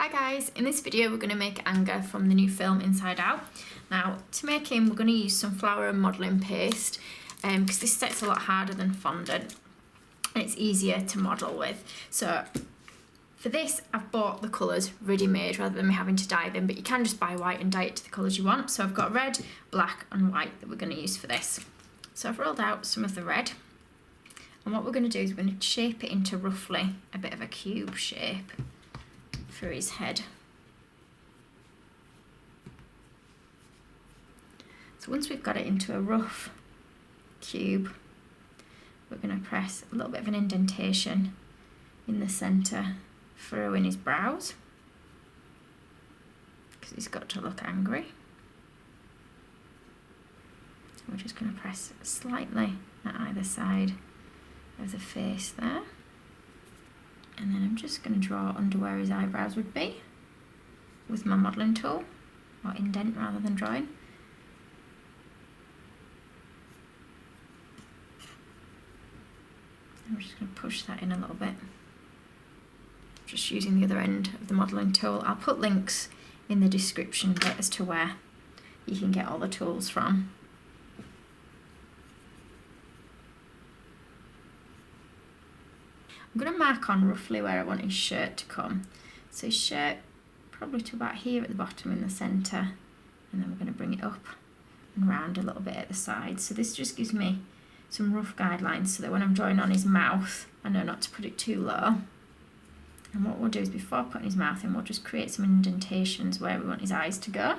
Hi guys, in this video we're going to make Anger from the new film Inside Out. Now to make him we're going to use some flour and modelling paste because this set's a lot harder than fondant and it's easier to model with. So for this I've bought the colours ready-made rather than me having to dye them, but you can just buy white and dye it to the colours you want. So I've got red, black and white that we're going to use for this. So I've rolled out some of the red, and what we're going to do is we're going to shape it into roughly a bit of a cube shape for his head. So once we've got it into a rough cube, we're going to press a little bit of an indentation in the centre, furrow in his brows, because he's got to look angry. So we're just going to press slightly at either side of the face there. And then I'm just going to draw under where his eyebrows would be with my modelling tool, or indent rather than drawing. I'm just going to push that in a little bit, just using the other end of the modelling tool. I'll put links in the description bit as to where you can get all the tools from. I'm going to mark on roughly where I want his shirt to come. So his shirt probably to about here at the bottom in the centre, and then we're going to bring it up and round a little bit at the side. So this just gives me some rough guidelines so that when I'm drawing on his mouth I know not to put it too low. And what we'll do is before putting his mouth in, we'll just create some indentations where we want his eyes to go.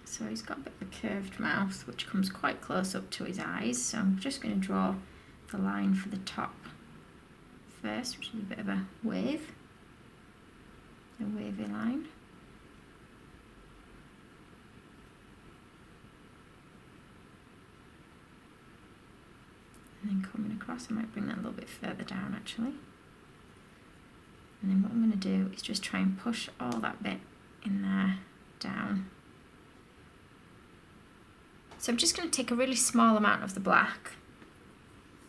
So he's got a bit of a curved mouth which comes quite close up to his eyes, so I'm just going to draw the line for the top first, which is a bit of a wavy line. And then coming across, I might bring that a little bit further down actually. And then what I'm going to do is just try and push all that bit in there down. So I'm just going to take a really small amount of the black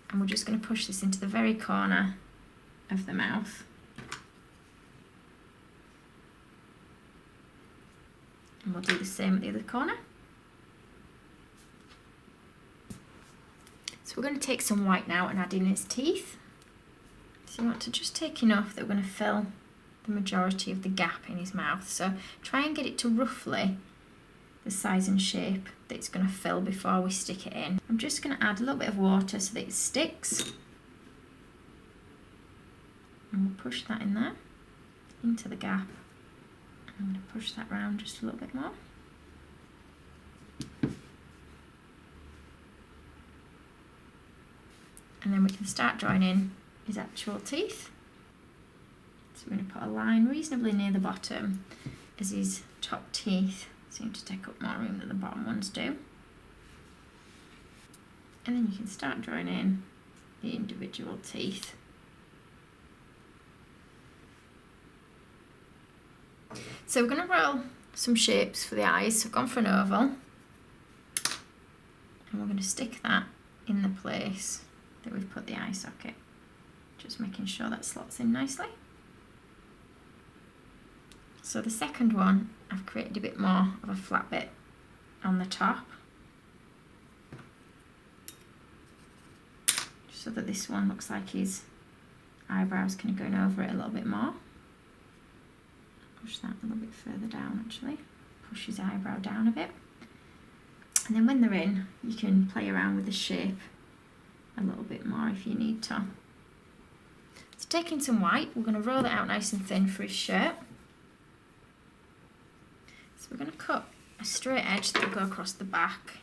and we're just going to push this into the very corner of the mouth. And we'll do the same at the other corner. So we're going to take some white now and add in his teeth. So you want to just take enough that we're going to fill the majority of the gap in his mouth. So try and get it to roughly the size and shape that it's going to fill before we stick it in. I'm just going to add a little bit of water so that it sticks. And we'll push that in there, into the gap. I'm going to push that round just a little bit more. And then we can start drawing in his actual teeth. So we're going to put a line reasonably near the bottom as his top teeth seem to take up more room than the bottom ones do. And then you can start drawing in the individual teeth. So we're going to roll some shapes for the eyes. So I've gone for an oval, and we're going to stick that in the place that we've put the eye socket, just making sure that slots in nicely. So the second one, I've created a bit more of a flat bit on the top, so that this one looks like his eyebrows kind of going over it a little bit more. Push that a little bit further down actually, push his eyebrow down a bit. And then when they're in, you can play around with the shape a little bit more if you need to. So taking some white, we're going to roll it out nice and thin for his shirt. So we're going to cut a straight edge that will go across the back,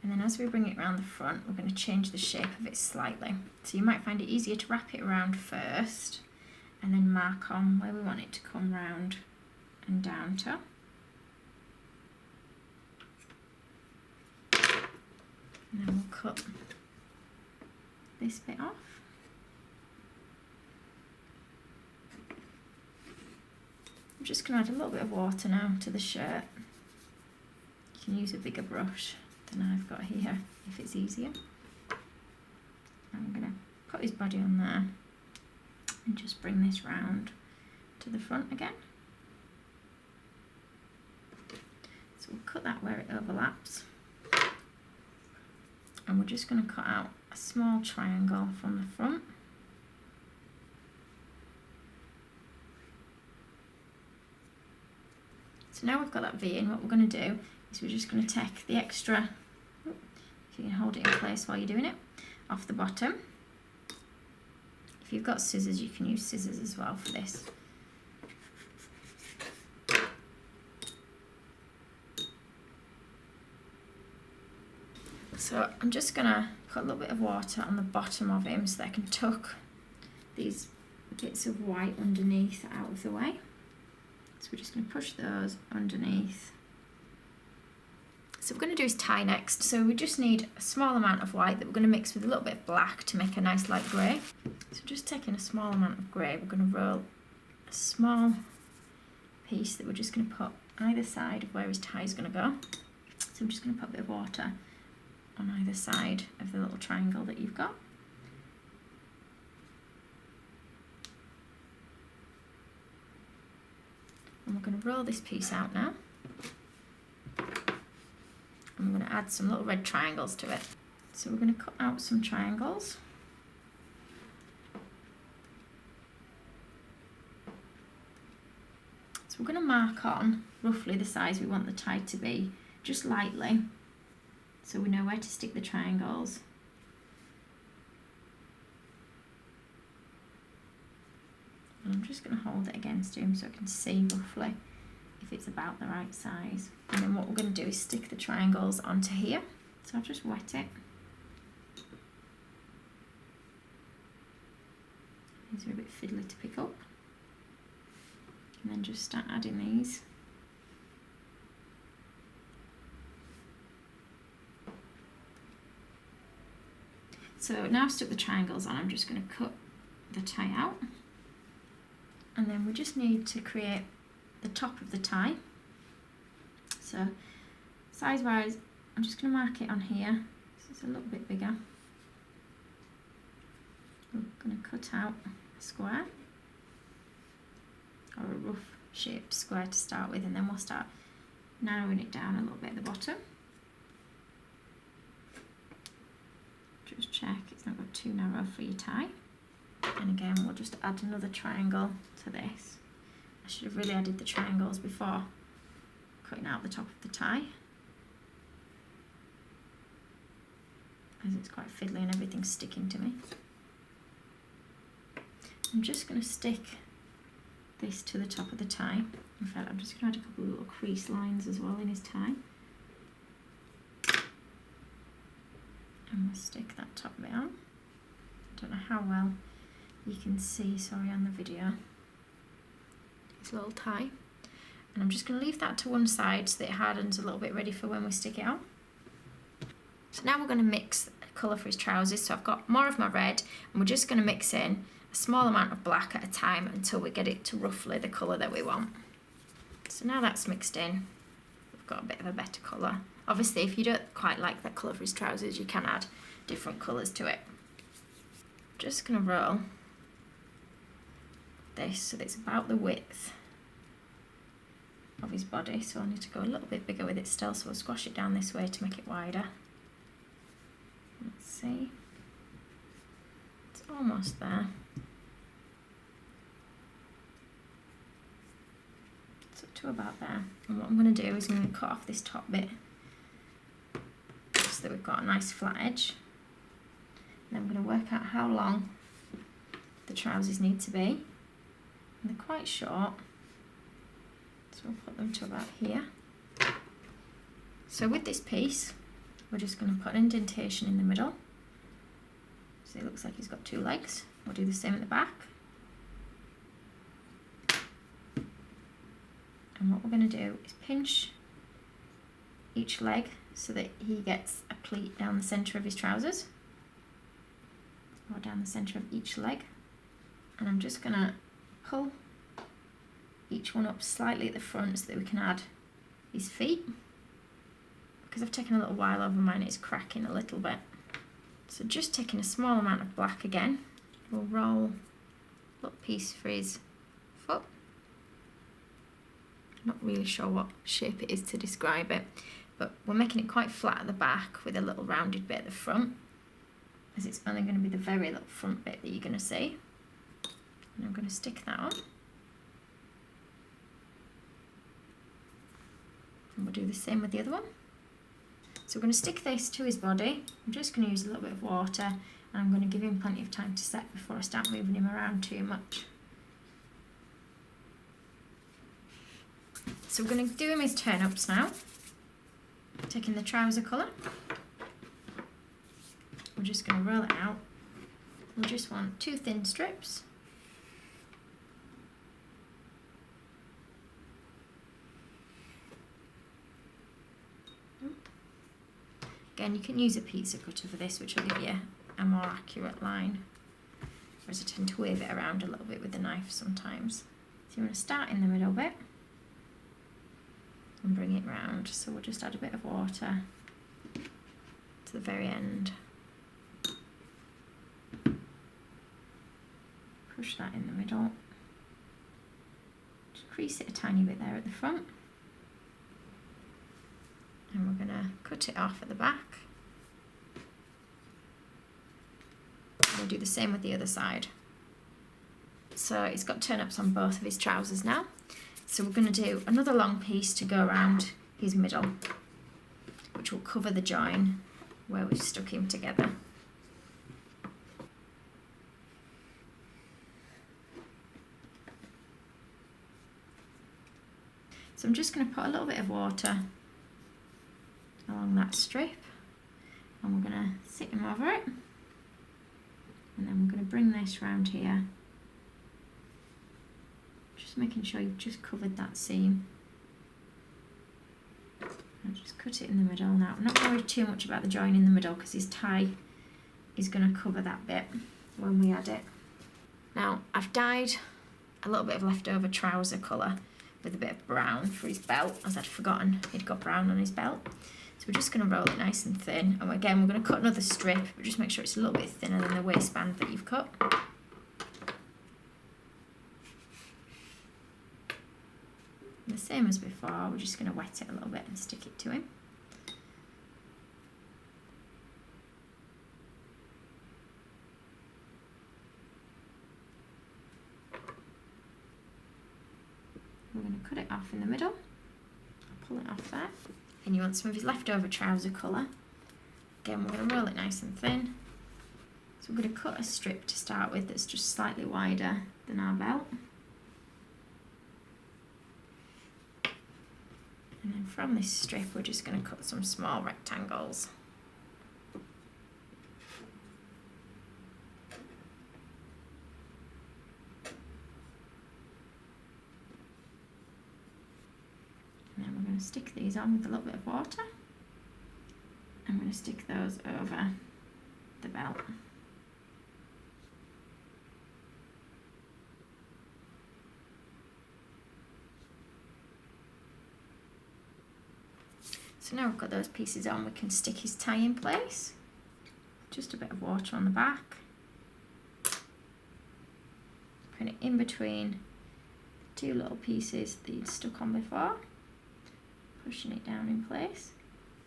and then as we bring it around the front we're going to change the shape of it slightly. So you might find it easier to wrap it around first and then mark on where we want it to come round and down to. And then we'll cut this bit off. I'm just going to add a little bit of water now to the shirt. You can use a bigger brush than I've got here if it's easier. I'm going to put his body on there and just bring this round to the front again. So we'll cut that where it overlaps. And we're just going to cut out a small triangle from the front. So now we've got that V in, what we're going to do is we're just going to take the extra, if you can hold it in place while you're doing it, off the bottom. If you've got scissors, you can use scissors as well for this. So I'm just going to put a little bit of water on the bottom of him so that I can tuck these bits of white underneath out of the way. So we're just going to push those underneath. So what we're going to do is tie next. So we just need a small amount of white that we're going to mix with a little bit of black to make a nice light grey. So just taking a small amount of grey, we're going to roll a small piece that we're just going to put either side of where his tie is going to go. So I'm just going to put a bit of water on either side of the little triangle that you've got. And we're going to roll this piece out now. And we're going to add some little red triangles to it. So we're going to cut out some triangles. So we're going to mark on roughly the size we want the tie to be, just lightly, so we know where to stick the triangles. And I'm just going to hold it against him so I can see roughly if it's about the right size. And then what we're going to do is stick the triangles onto here. So I'll just wet it. These are a bit fiddly to pick up. And then just start adding these. So now I've stuck the triangles on, I'm just going to cut the tie out. And then we just need to create the top of the tie. So size wise, I'm just going to mark it on here. So it's a little bit bigger. I'm going to cut out a square, or a rough shaped square to start with, and then we'll start narrowing it down a little bit at the bottom. Just check it's not got too narrow for your tie. And again, we'll just add another triangle to this. I should have really added the triangles before cutting out the top of the tie, as it's quite fiddly and everything's sticking to me. I'm just going to stick this to the top of the tie. In fact, I'm just going to add a couple of little crease lines as well in his tie. And we'll stick that top bit on. I don't know how well you can see, sorry, on the video, his little tie. And I'm just going to leave that to one side so that it hardens a little bit, ready for when we stick it on. So now we're going to mix a colour for his trousers. So I've got more of my red, and we're just going to mix in a small amount of black at a time until we get it to roughly the colour that we want. So now that's mixed in, we've got a bit of a better colour. Obviously, if you don't quite like that colour for his trousers, you can add different colours to it. Just going to roll this so that it's about the width of his body, so I need to go a little bit bigger with it still, so we'll squash it down this way to make it wider. Let's see, it's almost there. It's up to about there, and what I'm going to do is I'm going to cut off this top bit so that we've got a nice flat edge. And I'm going to work out how long the trousers need to be, and they're quite short, so we'll put them to about here. So with this piece, we're just going to put an indentation in the middle, so it looks like he's got two legs. We'll do the same at the back. And what we're going to do is pinch each leg so that he gets a pleat down the centre of his trousers, or down the centre of each leg. And I'm just going to pull each one up slightly at the front so that we can add his feet. Because I've taken a little while over mine, it's cracking a little bit. So just taking a small amount of black again, We'll roll a little piece for his foot. Not really sure what shape it is to describe it, but we're making it quite flat at the back with a little rounded bit at the front, as it's only going to be the very little front bit that you're going to see. And I'm going to stick that on. And we'll do the same with the other one. So we're going to stick this to his body. I'm just going to use a little bit of water, and I'm going to give him plenty of time to set before I start moving him around too much. So we're going to do him his turn-ups now. Taking the trouser colour. We're just going to roll it out. We just want 2 thin strips. Again, you can use a pizza cutter for this, which will give you a more accurate line, whereas I tend to wave it around a little bit with the knife sometimes. So you want to start in the middle bit and bring it round. So we'll just add a bit of water to the very end. Push that in the middle. Just crease it a tiny bit there at the front. And we're going to cut it off at the back. We'll do the same with the other side. So he's got turn-ups on both of his trousers now. So we're going to do another long piece to go around his middle, which will cover the join where we've stuck him together. So I'm just going to put a little bit of water along that strip, and we're going to sit him over it, and then we're going to bring this round here, just making sure you've just covered that seam. I'll just cut it in the middle now. I'm not worried too much about the join in the middle because his tie is going to cover that bit when we add it. Now I've dyed a little bit of leftover trouser colour with a bit of brown for his belt, as I'd forgotten he'd got brown on his belt. So we're just going to roll it nice and thin, and again we're going to cut another strip, but just make sure it's a little bit thinner than the waistband that you've cut. And the same as before, we're just going to wet it a little bit and stick it to him. We're going to cut it off in the middle, pull it off there. And you want some of his leftover trouser colour. Again, we're going to roll it nice and thin. So we're going to cut a strip to start with that's just slightly wider than our belt. And then from this strip, we're just going to cut some small rectangles. And then we're going to stick these on with a little bit of water. I'm going to stick those over the belt. So now we've got those pieces on, we can stick his tie in place. Just a bit of water on the back. Put it in between the 2 little pieces that you'd stuck on before. Pushing it down in place.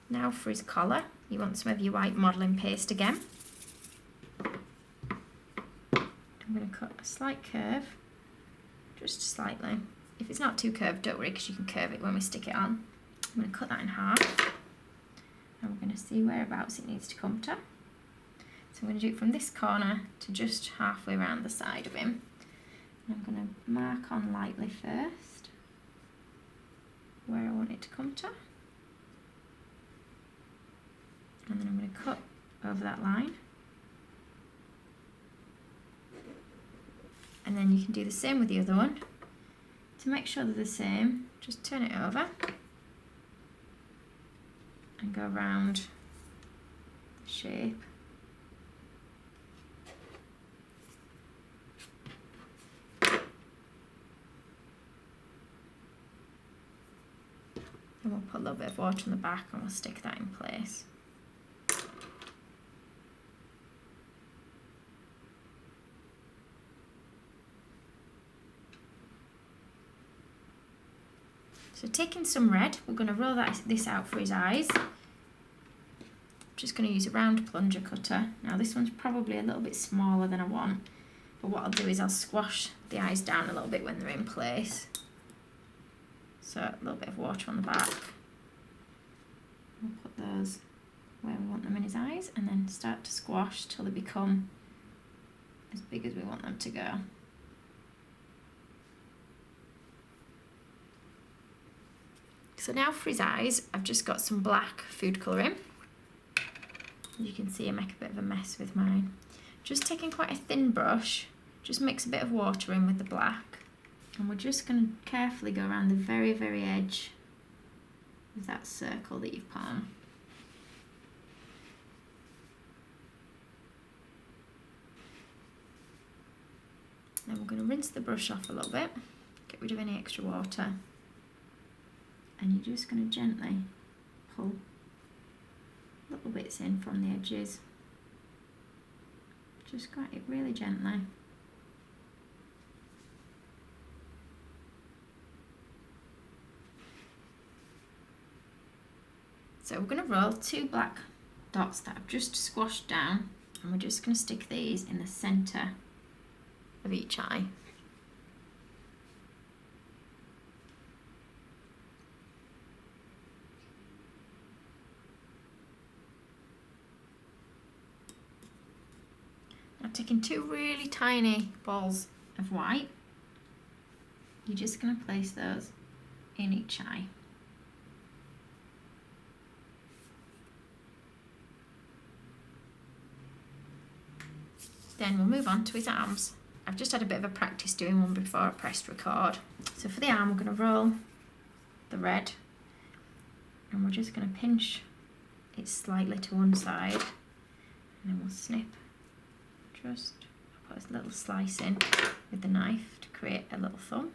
Now for his collar, you want some of your white modelling paste again. I'm going to cut a slight curve, just slightly. If it's not too curved, don't worry, because you can curve it when we stick it on. I'm going to cut that in half, and we're going to see whereabouts it needs to come to. So I'm going to do it from this corner to just halfway around the side of him. And I'm going to mark on lightly first where I want it to come to. And then I'm going to cut over that line. And then you can do the same with the other one. To make sure they're the same, just turn it over and go around the shape. And we'll put a little bit of water on the back and we'll stick that in place. So taking some red, we're going to roll this out for his eyes. Just going to use a round plunger cutter. Now this one's probably a little bit smaller than I want, but what I'll do is I'll squash the eyes down a little bit when they're in place. So a little bit of water on the back. We'll put those where we want them in his eyes and then start to squash till they become as big as we want them to go. So now for his eyes, I've just got some black food colouring. You can see I make a bit of a mess with mine. Just taking quite a thin brush, just mix a bit of water in with the black, and we're just going to carefully go around the very, very edge of that circle that you've put on. Then we're going to rinse the brush off a little bit, get rid of any extra water, and you're just going to gently pull little bits in from the edges. Just grab it really gently. So we're going to roll 2 black dots that I've just squashed down, and we're just going to stick these in the centre of each eye. Now taking 2 really tiny balls of white, you're just going to place those in each eye. Then we'll move on to his arms. I've just had a bit of a practice doing one before I pressed record. So for the arm, we're going to roll the red, and we're just going to pinch it slightly to one side, and then we'll snip. Just put a little slice in with the knife to create a little thumb.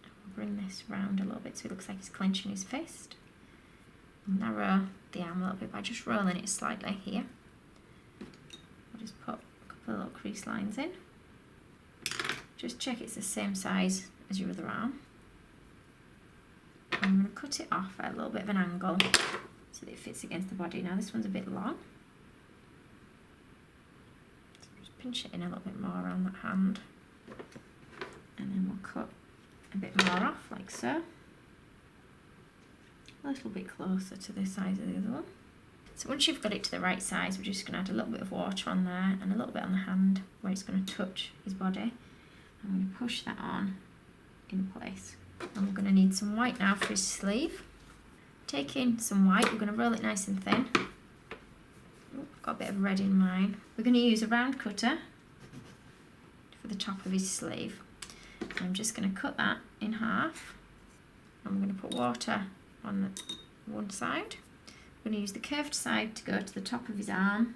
And we'll bring this round a little bit so it looks like he's clenching his fist. And narrow the arm a little bit by just rolling it slightly here. We'll just put a couple of little crease lines in. Just check it's the same size as your other arm. And I'm going to cut it off at a little bit of an angle so that it fits against the body. Now this one's a bit long. So just pinch it in a little bit more around that hand. And then we'll cut a bit more off like so. A little bit closer to the size of the other one. So once you've got it to the right size, we're just going to add a little bit of water on there and a little bit on the hand where it's going to touch his body. I'm going to push that on in place. And we're going to need some white now for his sleeve. Taking some white, we're going to roll it nice and thin. Oh, I've got a bit of red in mine. We're going to use a round cutter for the top of his sleeve. And I'm just going to cut that in half. And we're going to put water on the one side. We're going to use the curved side to go to the top of his arm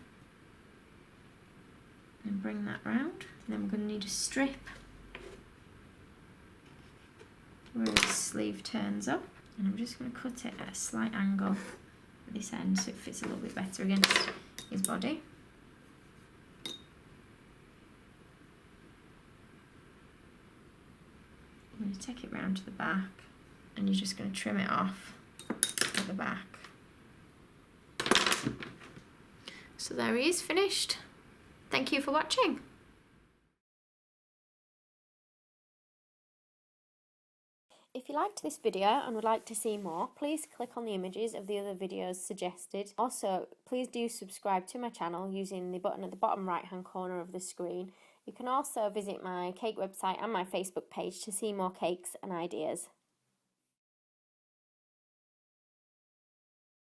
and bring that round. And then we're going to need a strip where his sleeve turns up, and I'm just going to cut it at a slight angle at this end so it fits a little bit better against his body. I'm going to take it round to the back, and you're just going to trim it off at the back. So there he is, finished. Thank you for watching. If you liked this video and would like to see more, please click on the images of the other videos suggested. Also, please do subscribe to my channel using the button at the bottom right hand corner of the screen. You can also visit my cake website and my Facebook page to see more cakes and ideas.